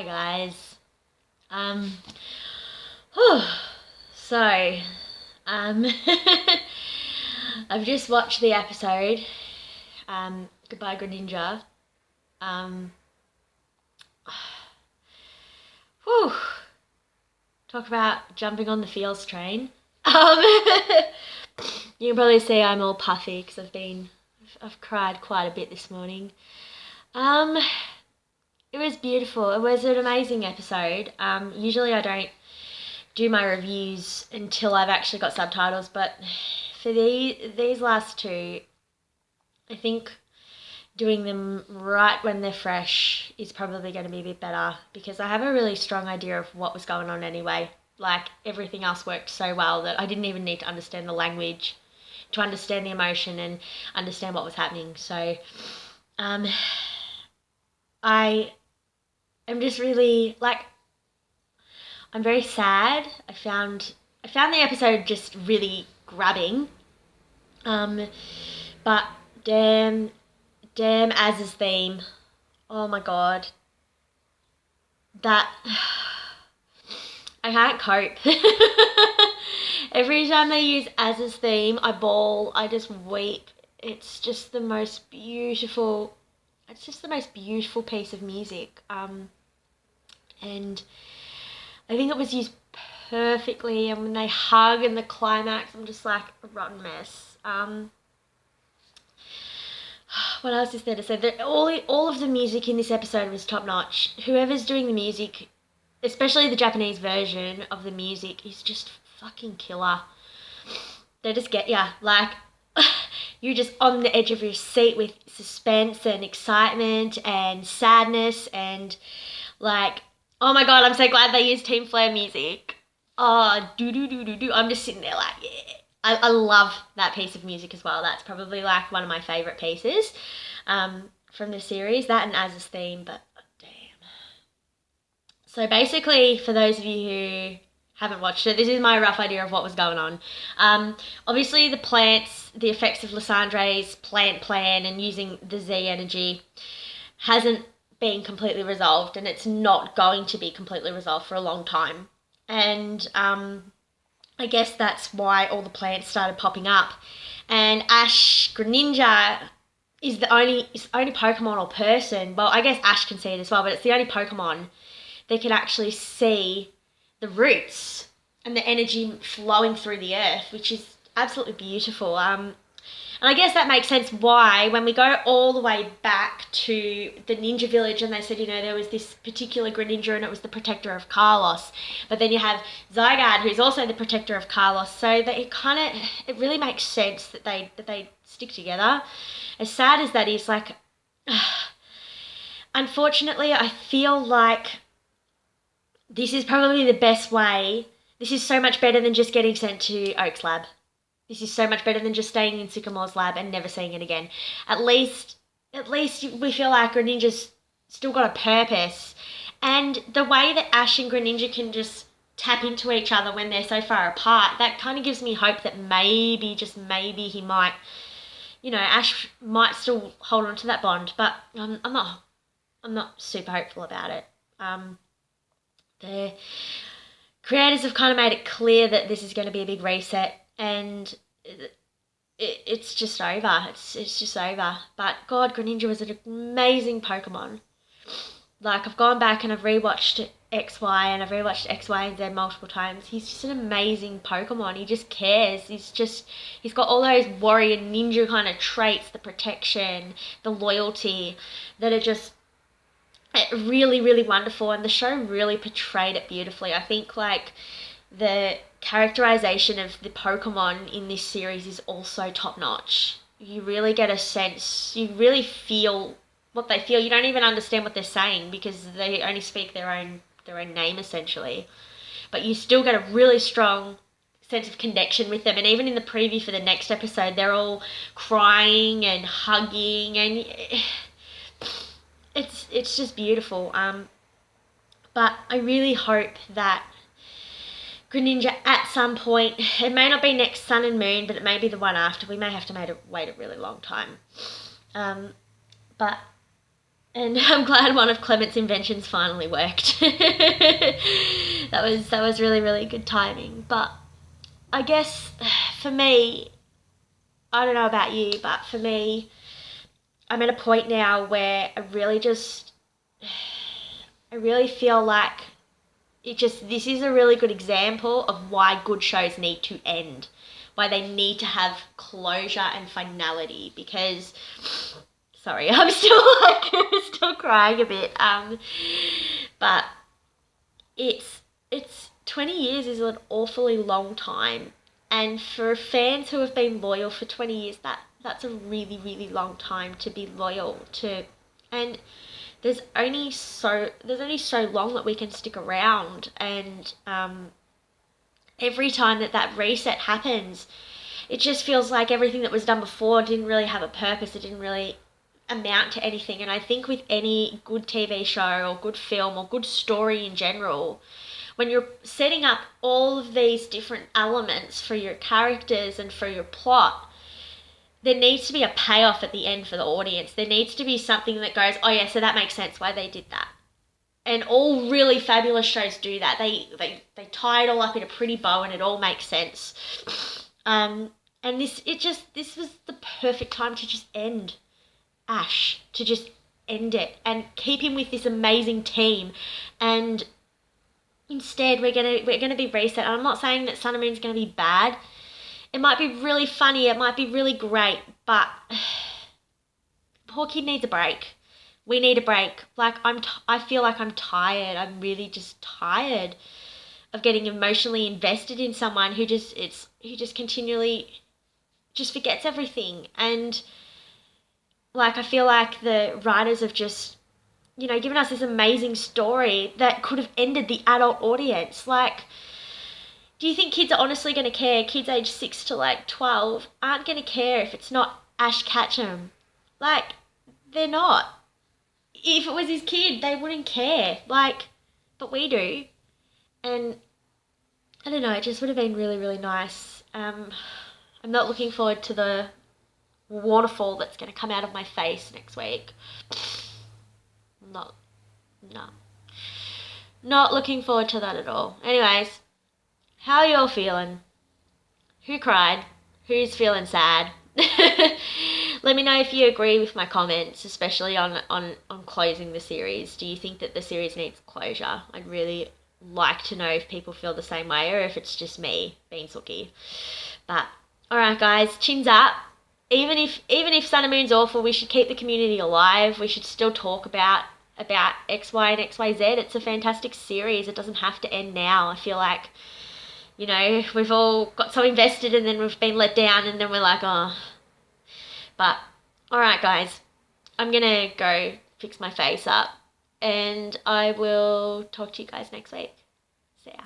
Hi guys. Um, whew. so, um, I've just watched the episode, Goodbye Greninja. Um, whew. Talk about jumping on the feels train. Um, you can probably see I'm all puffy because I've cried quite a bit this morning. Um, it was beautiful. It was an amazing episode. Usually I don't do my reviews until I've actually got subtitles, but for these last two, I think doing them right when they're fresh is probably going to be a bit better because I have a really strong idea of what was going on anyway. Like everything else worked so well that I didn't even need to understand the language to understand the emotion and understand what was happening. So um, I am just really like I'm very sad. I found the episode just really grabbing. Um, but damn Az's theme. Oh my god. That I can't cope. Every time they use Az's theme, I bawl, I just weep. It's just the most beautiful it's just the most beautiful piece of music. And I think it was used perfectly, and when they hug in the climax, I'm just like a rotten mess. What else is there to say? All of the music in this episode was top notch. Whoever's doing the music, especially the Japanese version of the music, is just fucking killer. They just get ya. Like, you're just on the edge of your seat with suspense and excitement and sadness and like, oh my god, I'm so glad they used Team Flare music. Oh, do do do do do. I'm just sitting there like, yeah. I love that piece of music as well. That's probably like one of my favourite pieces from the series. That and Az's theme, but damn. So basically, for those of you who haven't watched it, this is my rough idea of what was going on. Obviously, the plants, the effects of Lysandre's plant plan and using the Z energy hasn't been completely resolved, and it's not going to be completely resolved for a long time. And I guess that's why all the plants started popping up. And Ash Greninja is the only Pokemon or person. Well, I guess Ash can see it as well, but it's the only Pokemon that can actually see the roots and the energy flowing through the earth, which is absolutely beautiful. And I guess that makes sense why, when we go all the way back to the Ninja Village and they said, there was this particular Greninja and it was the protector of Carlos. But then you have Zygarde, who's also the protector of Carlos. So that it really makes sense that they stick together. As sad as that is, like, unfortunately, I feel like this is probably the best way. This is so much better than just getting sent to Oak's lab. This is so much better than just staying in Sycamore's lab and never seeing it again. At least we feel like Greninja's still got a purpose. And the way that Ash and Greninja can just tap into each other when they're so far apart, that kind of gives me hope that maybe, just maybe, he might, Ash might still hold on to that bond. But I'm not super hopeful about it. The creators have kind of made it clear that this is going to be a big reset, and it's just over. It's just over. But God, Greninja was an amazing Pokemon. Like, I've gone back and I've rewatched XY and I've rewatched XY and Z multiple times. He's just an amazing Pokemon. He just cares. He's got all those warrior ninja kind of traits, the protection, the loyalty, that are just really, really wonderful. And the show really portrayed it beautifully. I think, like, the characterization of the Pokemon in this series is also top notch. You really get a sense, you really feel what they feel. You don't even understand what they're saying because they only speak their own name essentially. But you still get a really strong sense of connection with them. And even in the preview for the next episode, they're all crying and hugging, and it's just beautiful. But I really hope that Greninja at some point, it may not be next Sun and Moon, but it may be the one after. We may have to wait a really long time. But And I'm glad one of Clement's inventions finally worked. That was really, really good timing. But I guess for me, I don't know about you, but for me, I'm at a point now where I really feel like this is a really good example of why good shows need to end, why they need to have closure and finality. Because, sorry, I'm still like still crying a bit. But it's 20 years is an awfully long time, and for fans who have been loyal for 20 years, that's a really, really long time to be loyal to. And there's only so long that we can stick around. And every time that reset happens, it just feels like everything that was done before didn't really have a purpose. It didn't really amount to anything. And I think with any good TV show or good film or good story in general, when you're setting up all of these different elements for your characters and for your plot, there needs to be a payoff at the end for the audience. There needs to be something that goes, oh yeah, so that makes sense why they did that. And all really fabulous shows do that. They tie it all up in a pretty bow and it all makes sense. And this was the perfect time to just end Ash, to just end it and keep him with this amazing team. And instead we're gonna be reset. I'm not saying that Sun and Moon's gonna be bad. It might be really funny, it might be really great, but poor kid needs a break. We need a break. Like I feel like I'm tired. I'm really just tired of getting emotionally invested in someone who just continually just forgets everything. And like I feel like the writers have just given us this amazing story that could have ended the adult audience. Like, do you think kids are honestly going to care? Kids age 6 to like 12 aren't going to care if it's not Ash Ketchum. Like, they're not. If it was his kid, they wouldn't care. Like, but we do. And I don't know, it just would have been really, really nice. I'm not looking forward to the waterfall that's going to come out of my face next week. Not, no. Not looking forward to that at all. Anyways, how are you all feeling? Who cried? Who's feeling sad? Let me know if you agree with my comments, especially on closing the series. Do you think that the series needs closure? I'd really like to know if people feel the same way or if it's just me being sooky. But alright guys, chins up. Even if Sun and Moon's awful, we should keep the community alive. We should still talk about X, Y, and XYZ. It's a fantastic series. It doesn't have to end now. I feel like, we've all got so invested and then we've been let down and then we're like, oh. But, alright guys, I'm gonna go fix my face up and I will talk to you guys next week. See ya.